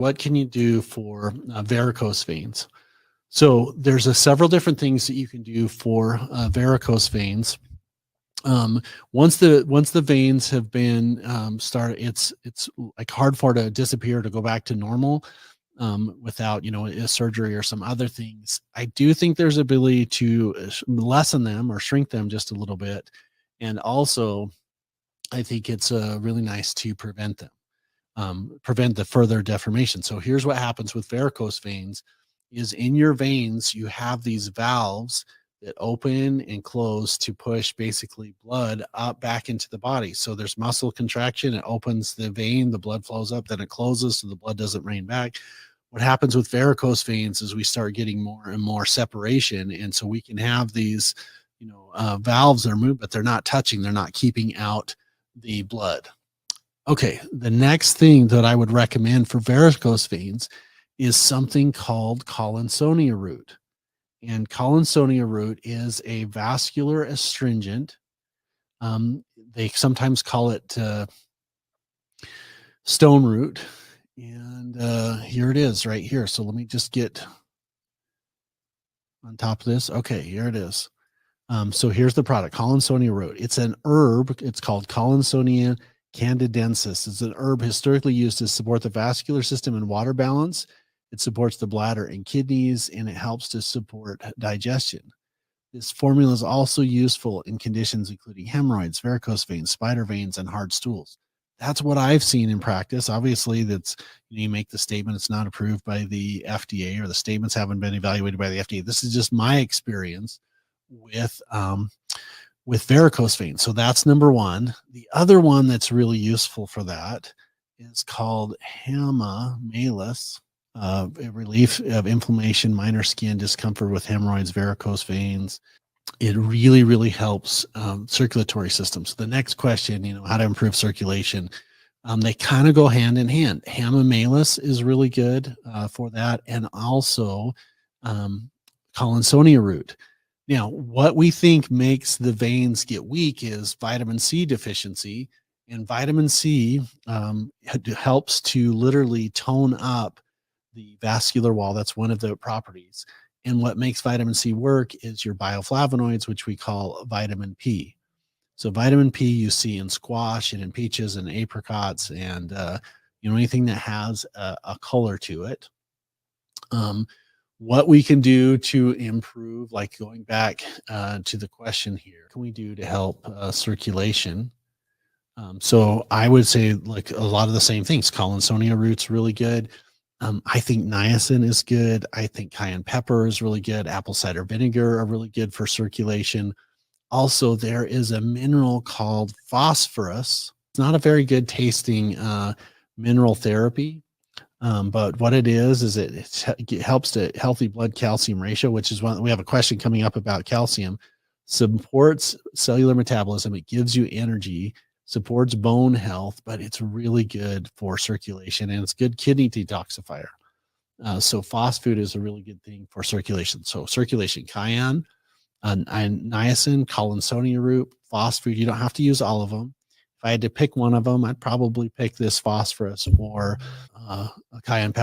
What can you do for varicose veins? So there's several different things that you can do for varicose veins. Um, once the veins have been started, it's like hard for it to disappear to go back to normal without a surgery or some other things. I do think there's ability to lessen them or shrink them just a little bit, and also I think it's really nice to prevent them, prevent the further deformation. So here's what happens with varicose veins: is in your veins you have these valves that open and close to push basically blood up back into the body. So there's muscle contraction, it opens the vein, the blood flows up, then it closes so the blood doesn't rain back. What happens with varicose veins is we start getting more and more separation, and so we can have these valves that are moved, but they're not touching, they're not keeping out the blood. Okay, the next thing that I would recommend for varicose veins is something called Collinsonia root. And Collinsonia root is a vascular astringent. They sometimes call it stone root. And here it is right here. So let me just get on top of this. Okay, here it is. So here's the product, Collinsonia root. It's an herb. It's called Collinsonia candidensis. It's an herb historically used to support the vascular system and water balance. It supports the bladder and kidneys, and it helps to support digestion. This formula is also useful in conditions including hemorrhoids, varicose veins, spider veins, and hard stools. That's what I've seen in practice. Obviously, you make the statement it's not approved by the FDA, or the statements haven't been evaluated by the FDA. This is just my experience with varicose veins. So that's number one. The other one that's really useful for that is called Hamamelis, relief of inflammation, minor skin discomfort with hemorrhoids, varicose veins. It really, really helps circulatory systems. The next question, how to improve circulation. They kind of go hand in hand. Hamamelis is really good for that, and also Collinsonia root. Now, what we think makes the veins get weak is vitamin C deficiency, and vitamin C helps to literally tone up the vascular wall. That's one of the properties. And what makes vitamin C work is your bioflavonoids, which we call vitamin P. So vitamin P you see in squash and in peaches and apricots and anything that has a color to it. What we can do to improve, like going back to the question here, can we do to help circulation? So I would say like a lot of the same things. Collinsonia root's really good. I think niacin is good. I think cayenne pepper is really good. Apple cider vinegar are really good for circulation. Also, there is a mineral called phosphorus. It's not a very good tasting mineral therapy. But what it is it helps to healthy blood calcium ratio, which is one we have a question coming up about calcium. Supports cellular metabolism. It gives you energy, supports bone health, but it's really good for circulation, and it's good kidney detoxifier. So phosphate is a really good thing for circulation. So circulation, cayenne, niacin, Collinsonia root, phosphate. You don't have to use all of them. If I had to pick one of them, I'd probably pick this phosphorus or cayenne pepper.